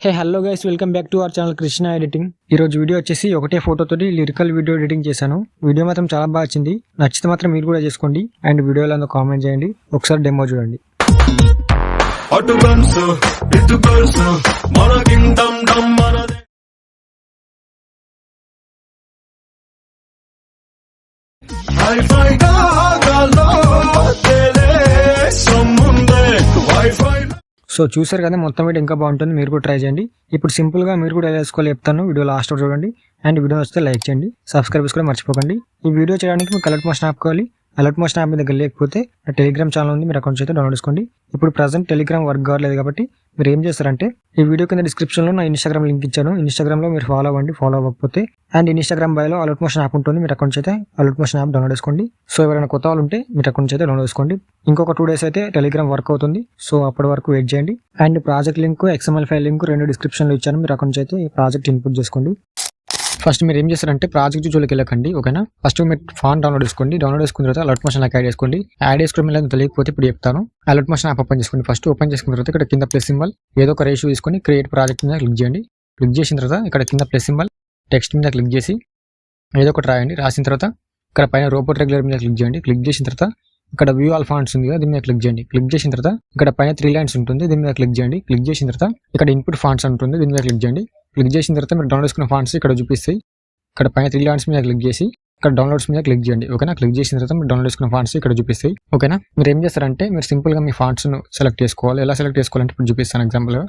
Hey hello guys, welcome back to our channel Krishna editing. ఈ రోజు video వచ్చేసి ఒకటే ఫోటోతోటి లిరికల్ వీడియో ఎడిటింగ్ చేశాను. వీడియో మాత్రం చాలా బాగా వచ్చింది. నచ్చితే మాత్రం మీరు కూడా చేసుకోండి అండ్ వీడియోలో కామెంట్ చేయండి. ఒకసారి డెమో చూడండి. సో చూసారు కదా, మొత్తం వీడియో ఇంకా బాగుంటుంది. మీరు కూడా ట్రై చేయండి. ఇప్పుడు సింపుల్గా మీరు కూడా ఎలా వేసుకోవాలి చెప్తాను. వీడియో లాస్ట్ చూడండి అండ్ వీడియో వస్తే లైక్ చేయండి, సబ్స్క్రైబ్ కూడా మర్చిపోకండి. ఈ వీడియో చేయడానికి మీకు అలర్ట్ మోషన్ యాప్ కావాలి. అలర్ట్ మోషన్ యాప్ మీ దగ్గర లేకపోతే నా టెలిగ్రామ్ ఛానల్ ఉంది, మీరు అకౌంట్ అయితే డౌన్లోడ్ చేసుకోండి. ఇప్పుడు ప్రజెంట్ టెలిగ్రామ్ వర్క్ కావట్లేదు కాబట్టి మీరు ఏం చేస్తారంటే, ఈ వీడియో కింద డిస్క్రిప్షన్లో నా ఇన్స్టాగ్రామ్ లింక్ ఇచ్చాను. ఇన్స్టాగ్రామ్లో మీరు ఫాలో అవ్వండి. ఫాలో అవ్వకపోతే అండ్ ఇన్స్టాగ్రామ్ బయోలో అలర్ట్ మోషన్ యాప్ ఉంటుంది, మీరు అకౌంట్ అయితే అలర్ట్ మోషన్ యాప్ డౌన్లోడ్ చేసుకోండి. సో ఎవరైనా కొత్త వాళ్ళు ఉంటే మీరు అకౌంట్ అయితే డౌన్లోడ్ చేసుకోండి. ఇంకొక 2 days అయితే టెలిగ్రామ్ వర్క్ అవుతుంది. సో అప్పటి వరకు వెయిట్ చేయండి. And project link, XML file link 2 డిస్క్రిప్షన్లో ఇచ్చాను, మీరు అకౌంట్ అయితే ఈ ప్రాజెక్ట్ ఇన్పుట్ చేసుకోండి. ఫస్ట్ మీరు ఏం చేస్తారంటే, ప్రాజెక్ట్ జోలికి వెళ్ళకండి, ఓకేనా. ఫస్ట్ మీరు ఫాన్ డౌన్లోడ్ చేసుకోండి. డౌన్లోడ్ చేసుకున్న తర్వాత అలర్ట్ మోషన్ యాడ్ చేసుకోండి. యాడ్ చేసుకోవడం లేదు తెలియకపోతే ఇప్పుడు చెప్తాను. అలర్ట్ మోషన్ యాప్ ఓపెన్ చేసుకోండి. ఫస్ట్ ఓపెన్ చేసుకున్న తర్వాత ఇక్కడ కింద ప్లస్ సింబల్ ఏదో ఒక రేషియో తీసుకొని క్రియేట్ ప్రాజెక్ట్ మీద క్లిక్ చేయండి. క్లిక్ చేసిన తర్వాత ఇక్కడ కింద ప్లస్ సింబల్ టెక్స్ట్ మీద క్లిక్ చేసి ఏదో ఒకటి రాయండి. రాసిన తర్వాత ఇక్కడ పైన రోబోట్ రెగ్యులర్ మీద క్లిక్ చేయండి. క్లిక్ చేసిన తర్వాత ఇక్కడ వ్యూ ఆల్ ఫాంట్స్ ఉంది కదా, దీని మీద క్లిక్ చేయండి. క్లిక్ చేసిన తర్వాత ఇక్కడ పైన 3 lines ఉంటుంది, దీని మీద క్లిక్ చేయండి. క్లిక్ చేసిన తర్వాత ఇక్కడ ఇన్పుట్ ఫాంట్స్ ఉంటుంది, దీని మీద క్లిక్ చేయండి. క్లిక్ చేసిన తర్వాత మీరు డౌన్లోడ్ చేసుకున్న ఫాంట్స్ ఇక్కడ చూపిస్తాయి. ఇక్కడ పైన 3 lines మీద క్లిక్ చేసి ఇక్కడ డౌన్లోడ్స్ మీద క్లిక్ చేయండి, ఓకేనా. క్లిక్ చేసిన తర్వాత మీరు డౌన్లోడ్ చేసుకున్న ఫాంట్స్ ఇక్కడ చూపిస్తాయి, ఓకేనా. మీరు ఏం చేస్తారంటే, మీరు సింపుల్గా మీ ఫాంట్స్ను సెలెక్ట్ చేసుకోవాలి. ఎలా సెలెక్ట్ చేసుకోవాలంటే ఇప్పుడు చూపిస్తాను. ఎగ్జాంపుల్గా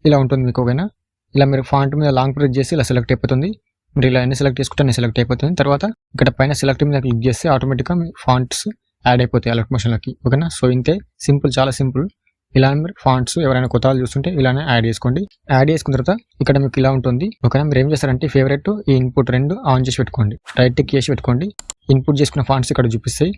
ఇలా ఉంటుంది మీకు, ఓకేనా. ఇలా మీరు ఫాంట్ మీద లాంగ్ ప్రెస్ చేసి ఇలా సెలెక్ట్ అయిపోతుంది. మీరు ఇలా అన్ని సెలెక్ట్ చేసుకుంటే అన్ని సెలెక్ట్ అయిపోతుంది. తర్వాత ఇక్కడ పైన సెలెక్ట్ మీద క్లిక్ చేస్తే ఆటోమేటిక్గా మీ ఫాంట్స్ యాడ్ అయిపోతాయి అలర్ట్ మోషన్లోకి, ఓకేనా. సో ఇంతే సింపుల్, చాలా సింపుల్. ఇలా మీరు ఫాంట్స్ ఎవరైనా కొత్త వాళ్ళు చూస్తుంటే ఇలానే యాడ్ చేసుకోండి. యాడ్ చేసుకున్న తర్వాత ఇక్కడ మీకు ఇలా ఉంటుంది, ఓకేనా. మీరు ఏం చేస్తారంటే, ఫేవరెట్ ఈ ఇన్పుట్ 2 ఆన్ చేసి పెట్టుకోండి, రైట్ టిక్ చేసి పెట్టుకోండి. ఇన్పుట్ చేసుకున్న ఫాంట్స్ ఇక్కడ చూపిస్తాయి,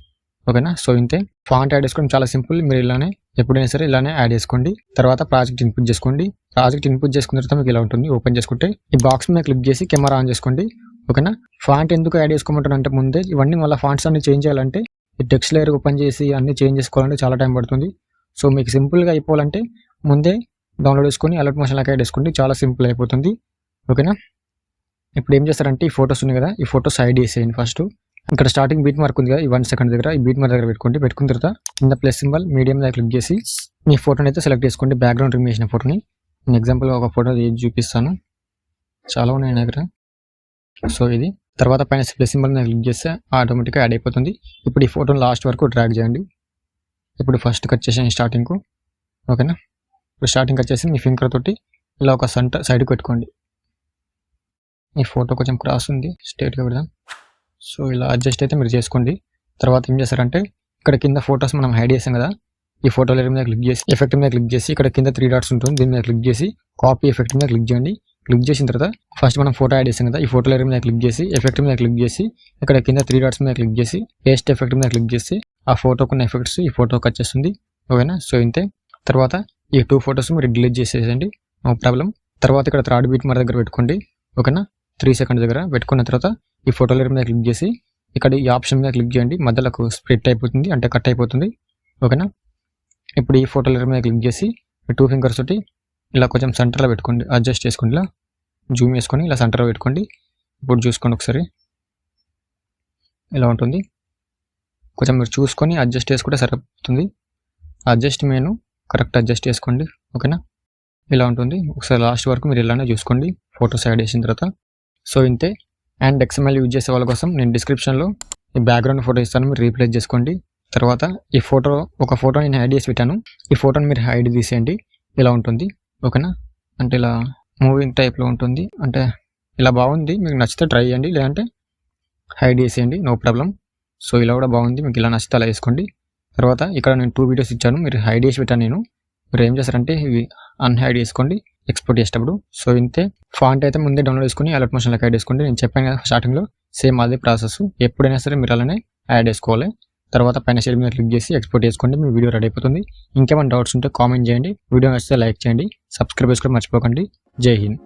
ఓకేనా. సో ఇంతే, ఫాంట్ యాడ్ చేసుకోవడం చాలా సింపుల్. మీరు ఇలానే ఎప్పుడైనా సరే ఇలానే యాడ్ చేసుకోండి. తర్వాత ప్రాజెక్ట్ ఇన్పుట్ చేసుకోండి. ప్రాజెక్ట్ ఇన్పుట్ చేసుకున్న తర్వాత మీకు ఇలా ఉంటుంది. ఓపెన్ చేసుకుంటే ఈ బాక్స్ మీద క్లిక్ చేసి కెమెరా ఆన్ చేసుకోండి, ఓకేనా. ఫాంట్ ఎందుకు యాడ్ చేసుకోమంటారు అంటే, ముందే ఇవన్నీ మళ్ళీ ఫాంట్స్ అన్ని చేంజ్ చేయాలంటే ఈ టెక్స్ట్ లేయర్ ఓపెన్ చేసి అన్ని చేంజ్ చేసుకోవాలంటే చాలా టైం పడుతుంది. సో మీకు సింపుల్గా అయిపోవాలంటే ముందే డౌన్లోడ్ చేసుకొని అలర్ట్ మోషన్ యాడ్ చేసుకోండి, చాలా సింపుల్ అయిపోతుంది, ఓకేనా. ఇప్పుడు ఏం చేస్తారంటే, ఈ ఫోటోస్ ఉన్నాయి కదా, ఈ ఫోటోస్ హైడ్ చేసేయండి. ఫస్ట్ ఇక్కడ స్టార్టింగ్ బీట్ మార్క్ ఉంది కదా, ఈ 1 second దగ్గర ఈ బీట్ మార్క్ దగ్గర పెట్టుకోండి. పెట్టుకున్న తర్వాత కింద ప్లస్ సింబల్ మీడియం దగ్గర క్లిక్ చేసి మీ ఫోటోని అయితే సెలెక్ట్ చేసుకోండి, బ్యాక్గ్రౌండ్ రిమూవ్ చేసిన ఫోటోని. నేను ఎగ్జాంపుల్గా ఒక ఫోటో చూపిస్తాను, చాలా ఉన్నాయి నా దగ్గర. సో ఇది తర్వాత పైన ప్లస్ సింబల్ మీద క్లిక్ చేస్తే ఆటోమేటిక్గా యాడ్ అయిపోతుంది. ఇప్పుడు ఈ ఫోటోని లాస్ట్ వరకు డ్రాగ్ చేయండి. ఇప్పుడు ఫస్ట్ కట్ చేసాను స్టార్టింగ్కు, ఓకేనా. ఇప్పుడు స్టార్టింగ్ కట్ చేసి మీ ఫింగర్ తోటి ఇలా ఒక సైడ్కి పెట్టుకోండి. ఈ ఫోటో కొంచెం క్రాస్ ఉంది, స్ట్రైట్గా పెడదాం. సో ఇలా అడ్జస్ట్ అయితే మీరు చేసుకోండి. తర్వాత ఏం చేస్తారంటే, ఇక్కడ కింద ఫోటోస్ మనం హైడ్ చేసాం కదా, ఈ ఫోటో లేయర్ మీద క్లిక్ చేసి ఎఫెక్ట్ మీద క్లిక్ చేసి ఇక్కడ కింద 3 dots ఉంటుంది, దీని మీద క్లిక్ చేసి కాపీ ఎఫెక్ట్ మీద క్లిక్ చేయండి. క్లిక్ చేసిన తర్వాత ఫస్ట్ మనం ఫోటో యాడ్ చేసాం కదా, ఈ ఫోటో లేయర్ మీద క్లిక్ చేసి ఎఫెక్ట్ మీద క్లిక్ చేసి ఇక్కడ కింద 3 dots మీద క్లిక్ చేసి పేస్ట్ ఎఫెక్ట్ మీద క్లిక్ చేసి ఆ ఫోటోకున్న ఎఫెక్ట్స్ ఈ ఫోటోకి వచ్చేస్తుంది, ఓకేనా. సో ఇంతే. తర్వాత ఈ 2 photos మీరు డిలీట్ చేసేసండి, నో ప్రాబ్లం. తర్వాత ఇక్కడ థర్డ్ బీట్ మన దగ్గర పెట్టుకోండి, ఓకేనా. 3 seconds దగ్గర పెట్టుకున్న తర్వాత ఈ ఫోటో లేయర్ మీద క్లిక్ చేసి ఇక్కడ ఈ ఆప్షన్ మీద క్లిక్ చేయండి. మధ్యలోకి స్ప్లిట్ అయిపోతుంది, అంటే కట్ అయిపోతుంది, ఓకేనా. ఇప్పుడు ఈ ఫోటో లేయర్ మీద క్లిక్ చేసి 2 fingers తోటి ఇలా కొంచెం సెంటర్లో పెట్టుకోండి, అడ్జస్ట్ చేసుకోండి, ఇలా జూమ్ చేసుకొని ఇలా సెంటర్లో పెట్టుకోండి. ఇప్పుడు చూసుకోండి ఒకసారి, ఇలా ఉంటుంది. కొంచెం మీరు చూసుకొని అడ్జస్ట్ చేసుకుంటే సరిపోతుంది. అడ్జస్ట్ మెను కరెక్ట్ అడ్జస్ట్ చేసుకోండి, ఓకేనా. ఇలా ఉంటుంది. ఒకసారి లాస్ట్ వరకు మీరు ఇలానే చూసుకోండి ఫోటోస్ యాడ్ చేసిన తర్వాత. సో ఇంతే. అండ్ XML యూజ్ చేసే వాళ్ళ కోసం నేను డిస్క్రిప్షన్లో ఈ బ్యాక్గ్రౌండ్ ఫోటో ఇస్తాను, మీరు రీప్లేస్ చేసుకోండి. తర్వాత ఈ ఒక ఫోటో నేను హైడ్ చేసి పెట్టాను, ఈ ఫోటోని మీరు హైడ్ తీసేయండి. ఇలా ఉంటుంది, ఓకేనా. అంటే ఇలా మూవింగ్ టైప్లో ఉంటుంది, అంటే ఇలా బాగుంది. మీకు నచ్చితే ట్రై చేయండి, లేదంటే హైడ్ చేసేయండి, నో ప్రాబ్లం. సో ఇలా కూడా బాగుంది, మీకు ఇలా నచ్చితే అలా వేసుకోండి. తర్వాత ఇక్కడ నేను 2 videos ఇచ్చాను, మీరు హైడ్ చేసి పెట్టాను నేను. మీరు ఏం చేస్తారంటే ఇవి అన్హైడ్ చేసుకోండి ఎక్స్పోర్ట్ చేసేటప్పుడు. సో ఇంతే. ఫాంట్ అయితే ముందే డౌన్లోడ్ చేసుకుని అలర్ట్ మోషన్లో యాడ్ చేసుకోండి. నేను చెప్పాను కదా స్టార్టింగ్లో, సేమ్ అదే ప్రాసెస్. ఎప్పుడైనా సరే మీరు అలానే యాడ్ చేసుకోవాలి. తర్వాత పైన షేర్ మీద క్లిక్ చేసి ఎక్స్పోర్ట్ చేసుకోండి, మీ వీడియో రెడీ అయిపోతుంది. ఇంకేమైనా డౌట్స్ ఉంటే కామెంట్ చేయండి. వీడియో నచ్చితే లైక్ చేయండి, సబ్స్క్రైబ్ చేసుకోవడం మర్చిపోకండి. జై హింద్.